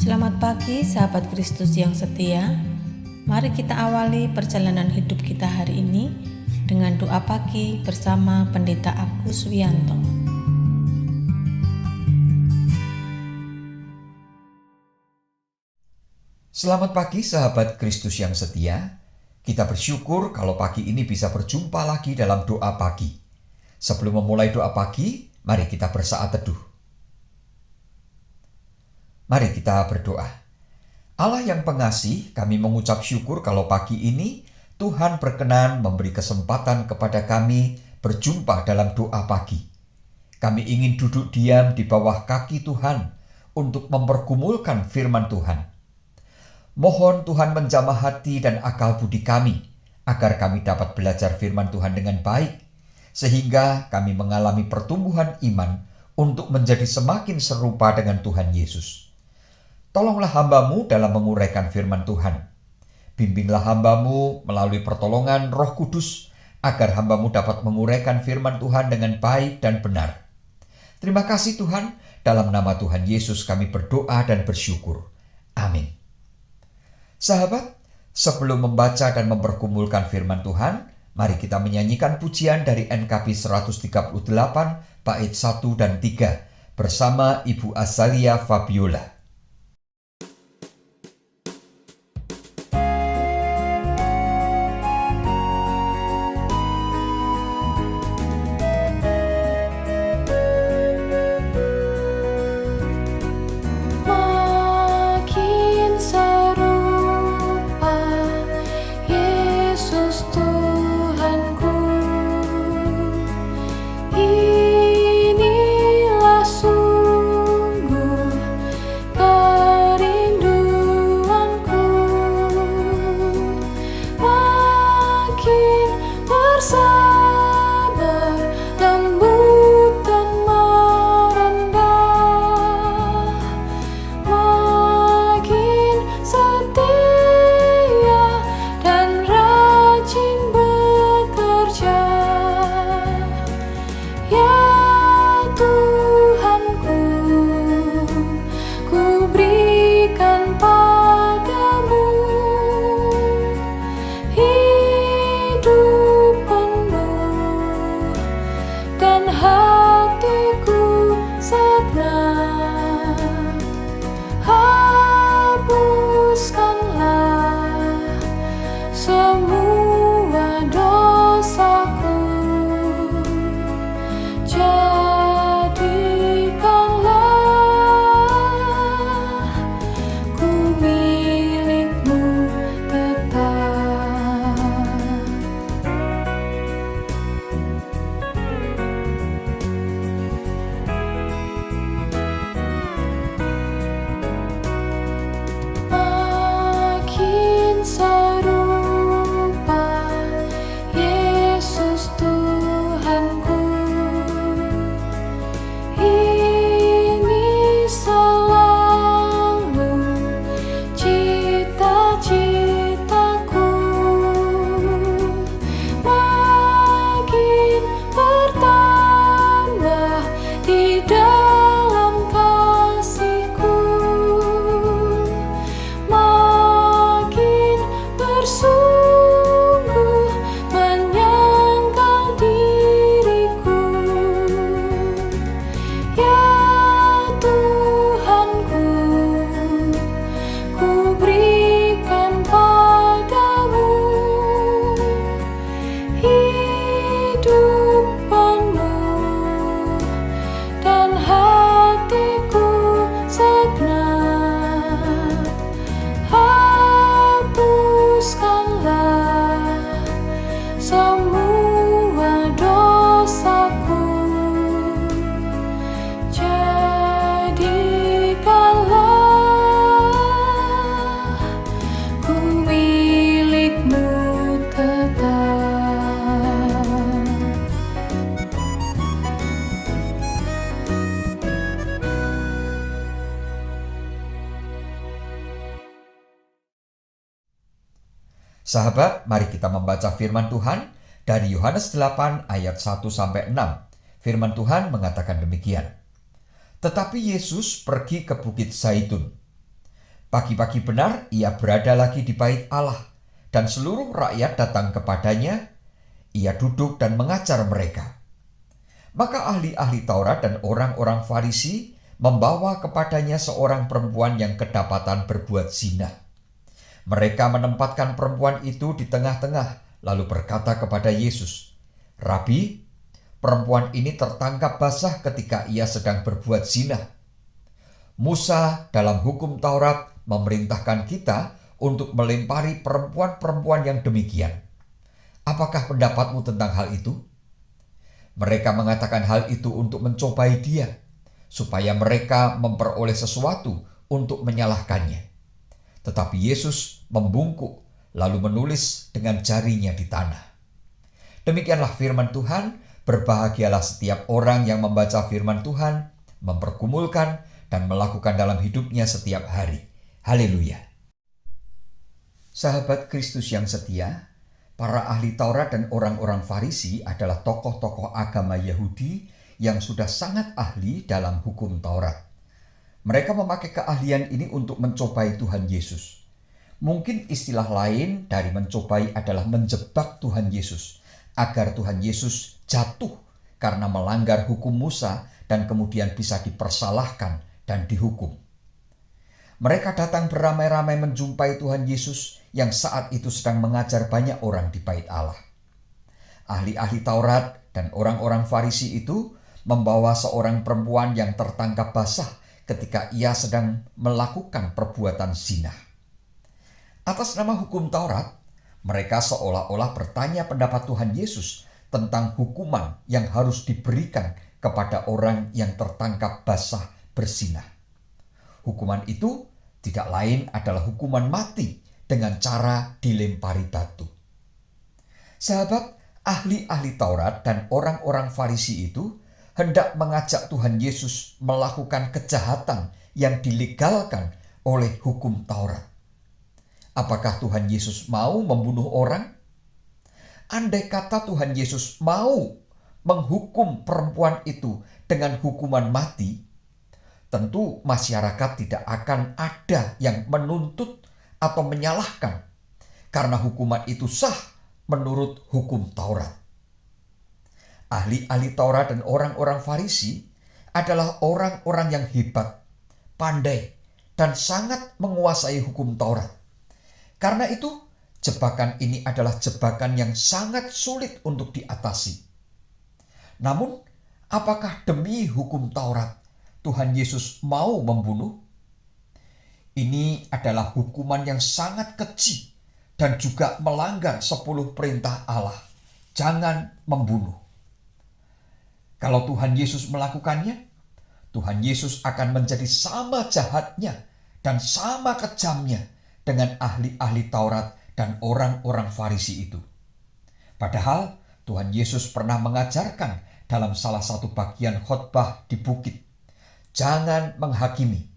Selamat pagi sahabat Kristus yang setia. Mari kita awali perjalanan hidup kita hari ini dengan doa pagi bersama Pendeta Agus Wianto. Selamat pagi sahabat Kristus yang setia. Kita bersyukur kalau pagi ini bisa berjumpa lagi dalam doa pagi. Sebelum memulai doa pagi, mari kita bersaat teduh. Mari kita berdoa. Allah yang pengasih, kami mengucap syukur kalau pagi ini Tuhan berkenan memberi kesempatan kepada kami berjumpa dalam doa pagi. Kami ingin duduk diam di bawah kaki Tuhan untuk mempergumulkan firman Tuhan. Mohon Tuhan menjamah hati dan akal budi kami, agar kami dapat belajar firman Tuhan dengan baik, sehingga kami mengalami pertumbuhan iman untuk menjadi semakin serupa dengan Tuhan Yesus. Tolonglah hamba-Mu dalam menguraikan firman Tuhan. Bimbinglah hamba-Mu melalui pertolongan Roh Kudus, agar hamba-Mu dapat menguraikan firman Tuhan dengan baik dan benar. Terima kasih Tuhan, dalam nama Tuhan Yesus kami berdoa dan bersyukur. Amin. Sahabat, sebelum membaca dan mempergumulkan firman Tuhan, mari kita menyanyikan pujian dari NKB 138 bait 1 dan 3 bersama Ibu Azalia Fabiola. Sahabat, mari kita membaca firman Tuhan dari Yohanes 8 ayat 1-6. Firman Tuhan mengatakan demikian. Tetapi Yesus pergi ke Bukit Zaitun. Pagi-pagi benar ia berada lagi di bait Allah, dan seluruh rakyat datang kepadanya. Ia duduk dan mengajar mereka. Maka ahli-ahli Taurat dan orang-orang Farisi membawa kepadanya seorang perempuan yang kedapatan berbuat zina. Mereka menempatkan perempuan itu di tengah-tengah, lalu berkata kepada Yesus, "Rabi, perempuan ini tertangkap basah ketika ia sedang berbuat zina. Musa dalam hukum Taurat memerintahkan kita untuk melempari perempuan-perempuan yang demikian. Apakah pendapatmu tentang hal itu?" Mereka mengatakan hal itu untuk mencobai dia, supaya mereka memperoleh sesuatu untuk menyalahkannya. Tetapi Yesus membungkuk, lalu menulis dengan jarinya di tanah. Demikianlah firman Tuhan. Berbahagialah setiap orang yang membaca firman Tuhan, mempergumulkan dan melakukan dalam hidupnya setiap hari. Haleluya. Sahabat Kristus yang setia, para ahli Taurat dan orang-orang Farisi adalah tokoh-tokoh agama Yahudi yang sudah sangat ahli dalam hukum Taurat. Mereka memakai keahlian ini untuk mencobai Tuhan Yesus. Mungkin istilah lain dari mencobai adalah menjebak Tuhan Yesus, agar Tuhan Yesus jatuh karena melanggar hukum Musa dan kemudian bisa dipersalahkan dan dihukum. Mereka datang beramai-ramai menjumpai Tuhan Yesus yang saat itu sedang mengajar banyak orang di bait Allah. Ahli-ahli Taurat dan orang-orang Farisi itu membawa seorang perempuan yang tertangkap basah ketika ia sedang melakukan perbuatan zina. Atas nama hukum Taurat, mereka seolah-olah bertanya pendapat Tuhan Yesus tentang hukuman yang harus diberikan kepada orang yang tertangkap basah berzina. Hukuman itu tidak lain adalah hukuman mati dengan cara dilempari batu. Sahabat, ahli-ahli Taurat dan orang-orang Farisi itu hendak mengajak Tuhan Yesus melakukan kejahatan yang dilegalkan oleh hukum Taurat. Apakah Tuhan Yesus mau membunuh orang? Andai kata Tuhan Yesus mau menghukum perempuan itu dengan hukuman mati, tentu masyarakat tidak akan ada yang menuntut atau menyalahkan, karena hukuman itu sah menurut hukum Taurat. Ahli-ahli Taurat dan orang-orang Farisi adalah orang-orang yang hebat, pandai, dan sangat menguasai hukum Taurat. Karena itu, jebakan ini adalah jebakan yang sangat sulit untuk diatasi. Namun, apakah demi hukum Taurat Tuhan Yesus mau membunuh? Ini adalah hukuman yang sangat keji dan juga melanggar 10 perintah Allah. Jangan membunuh. Kalau Tuhan Yesus melakukannya, Tuhan Yesus akan menjadi sama jahatnya dan sama kejamnya dengan ahli-ahli Taurat dan orang-orang Farisi itu. Padahal Tuhan Yesus pernah mengajarkan dalam salah satu bagian khotbah di bukit, jangan menghakimi.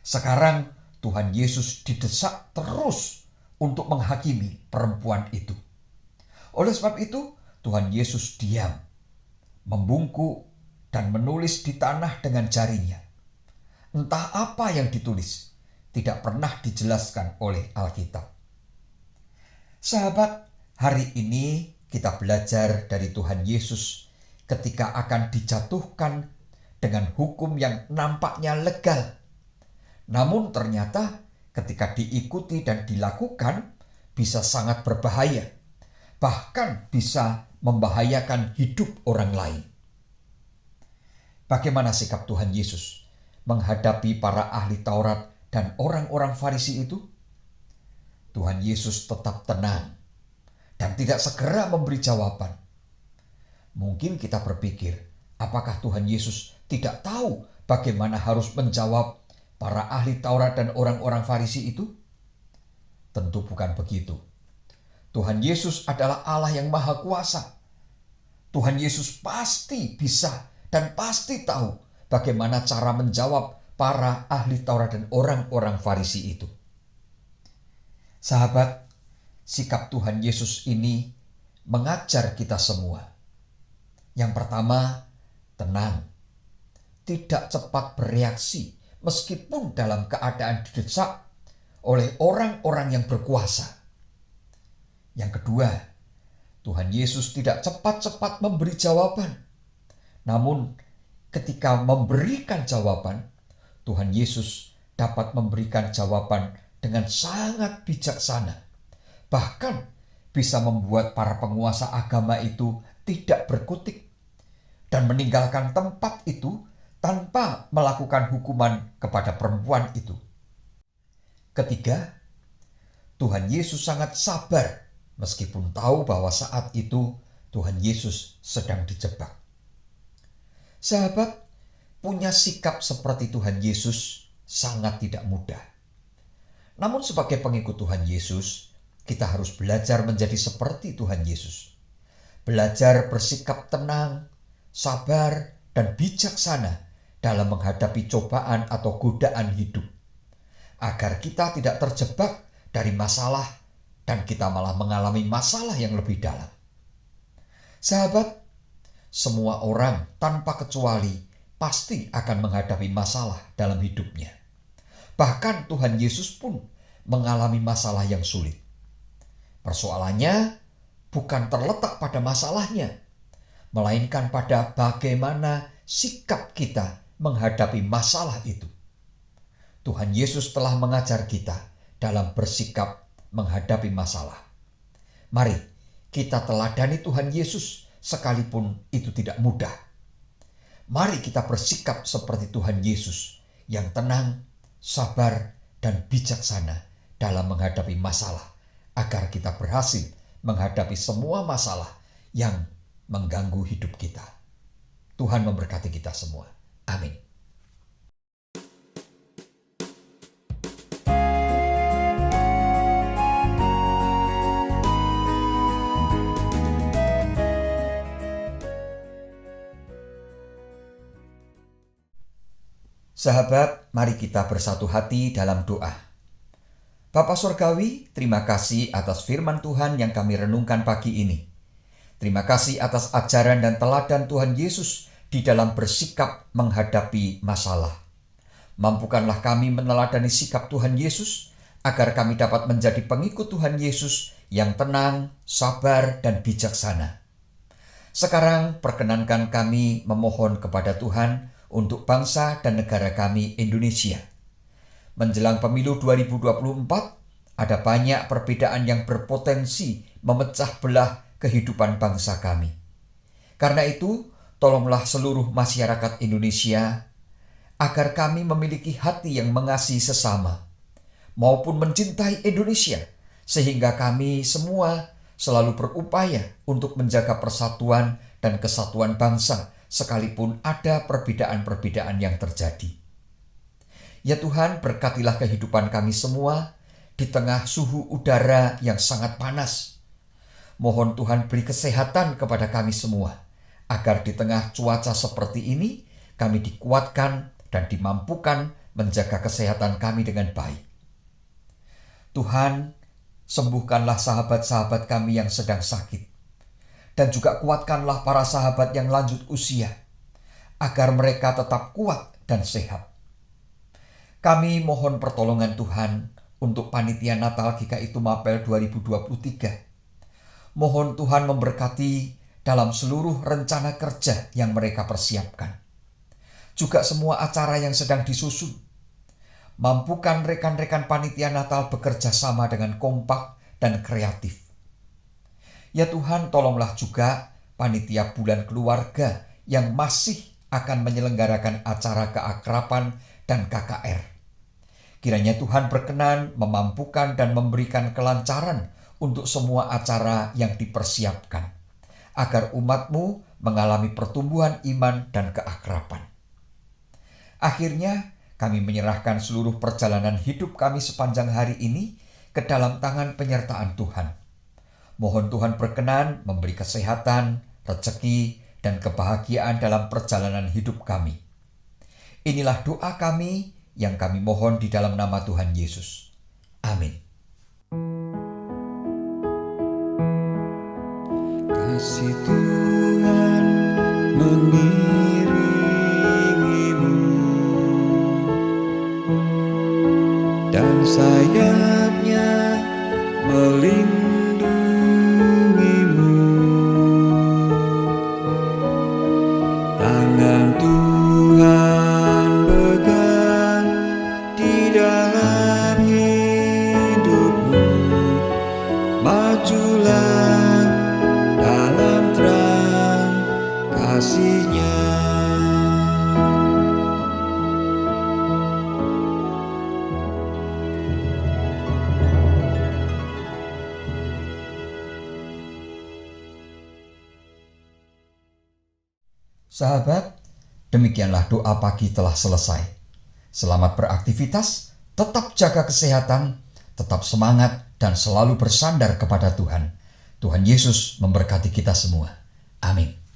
Sekarang Tuhan Yesus didesak terus untuk menghakimi perempuan itu. Oleh sebab itu, Tuhan Yesus diam, membungkuk dan menulis di tanah dengan jarinya. Entah apa yang ditulis, tidak pernah dijelaskan oleh Alkitab. Sahabat, hari ini kita belajar dari Tuhan Yesus ketika akan dijatuhkan dengan hukum yang nampaknya legal. Namun ternyata ketika diikuti dan dilakukan bisa sangat berbahaya, bahkan bisa membahayakan hidup orang lain. Bagaimana sikap Tuhan Yesus menghadapi para ahli Taurat dan orang-orang Farisi itu? Tuhan Yesus tetap tenang dan tidak segera memberi jawaban. Mungkin kita berpikir, apakah Tuhan Yesus tidak tahu bagaimana harus menjawab para ahli Taurat dan orang-orang Farisi itu? Tentu bukan begitu. Tuhan Yesus adalah Allah yang Maha Kuasa. Tuhan Yesus pasti bisa dan pasti tahu bagaimana cara menjawab para ahli Taurat dan orang-orang Farisi itu. Sahabat, sikap Tuhan Yesus ini mengajar kita semua. Yang pertama, tenang. Tidak cepat bereaksi meskipun dalam keadaan didesak oleh orang-orang yang berkuasa. Yang kedua, Tuhan Yesus tidak cepat-cepat memberi jawaban. Namun ketika memberikan jawaban, Tuhan Yesus dapat memberikan jawaban dengan sangat bijaksana. Bahkan bisa membuat para penguasa agama itu tidak berkutik dan meninggalkan tempat itu tanpa melakukan hukuman kepada perempuan itu. Ketiga, Tuhan Yesus sangat sabar meskipun tahu bahwa saat itu Tuhan Yesus sedang dijebak. Sahabat, punya sikap seperti Tuhan Yesus sangat tidak mudah. Namun sebagai pengikut Tuhan Yesus, kita harus belajar menjadi seperti Tuhan Yesus. Belajar bersikap tenang, sabar, dan bijaksana dalam menghadapi cobaan atau godaan hidup, agar kita tidak terjebak dari masalah dan kita malah mengalami masalah yang lebih dalam. Sahabat, semua orang tanpa kecuali pasti akan menghadapi masalah dalam hidupnya. Bahkan Tuhan Yesus pun mengalami masalah yang sulit. Persoalannya bukan terletak pada masalahnya, melainkan pada bagaimana sikap kita menghadapi masalah itu. Tuhan Yesus telah mengajar kita dalam bersikap menghadapi masalah. Mari kita teladani Tuhan Yesus sekalipun itu tidak mudah. Mari kita bersikap seperti Tuhan Yesus yang tenang, sabar, dan bijaksana dalam menghadapi masalah, agar kita berhasil menghadapi semua masalah yang mengganggu hidup kita. Tuhan memberkati kita semua. Amin. Sahabat, mari kita bersatu hati dalam doa. Bapa Surgawi, terima kasih atas firman Tuhan yang kami renungkan pagi ini. Terima kasih atas ajaran dan teladan Tuhan Yesus di dalam bersikap menghadapi masalah. Mampukanlah kami meneladani sikap Tuhan Yesus, agar kami dapat menjadi pengikut Tuhan Yesus yang tenang, sabar, dan bijaksana. Sekarang perkenankan kami memohon kepada Tuhan untuk bangsa dan negara kami Indonesia. Menjelang pemilu 2024, ada banyak perbedaan yang berpotensi memecah belah kehidupan bangsa kami. Karena itu, tolonglah seluruh masyarakat Indonesia agar kami memiliki hati yang mengasihi sesama maupun mencintai Indonesia, sehingga kami semua selalu berupaya untuk menjaga persatuan dan kesatuan bangsa sekalipun ada perbedaan-perbedaan yang terjadi. Ya Tuhan, berkatilah kehidupan kami semua di tengah suhu udara yang sangat panas. Mohon Tuhan beri kesehatan kepada kami semua, agar di tengah cuaca seperti ini kami dikuatkan dan dimampukan menjaga kesehatan kami dengan baik. Tuhan, sembuhkanlah sahabat-sahabat kami yang sedang sakit. Dan juga kuatkanlah para sahabat yang lanjut usia, agar mereka tetap kuat dan sehat. Kami mohon pertolongan Tuhan untuk panitia Natal GKI Tumapel 2023. Mohon Tuhan memberkati dalam seluruh rencana kerja yang mereka persiapkan. Juga semua acara yang sedang disusun. Mampukan rekan-rekan panitia Natal bekerja sama dengan kompak dan kreatif. Ya Tuhan, tolonglah juga panitia bulan keluarga yang masih akan menyelenggarakan acara keakraban dan KKR. Kiranya Tuhan berkenan memampukan dan memberikan kelancaran untuk semua acara yang dipersiapkan, agar umat-Mu mengalami pertumbuhan iman dan keakraban. Akhirnya, kami menyerahkan seluruh perjalanan hidup kami sepanjang hari ini ke dalam tangan penyertaan Tuhan. Mohon Tuhan berkenan memberi kesehatan, rezeki, dan kebahagiaan dalam perjalanan hidup kami. Inilah doa kami yang kami mohon di dalam nama Tuhan Yesus. Amin. Kasih Tuhan mengiringimu dan sayapnya melindungimu. Tangan Tuhan pegang di dalam hidupmu. Majulah dalam terang kasih-Nya. Sahabat, demikianlah doa pagi telah selesai. Selamat beraktivitas, tetap jaga kesehatan, tetap semangat, dan selalu bersandar kepada Tuhan. Tuhan Yesus memberkati kita semua. Amin.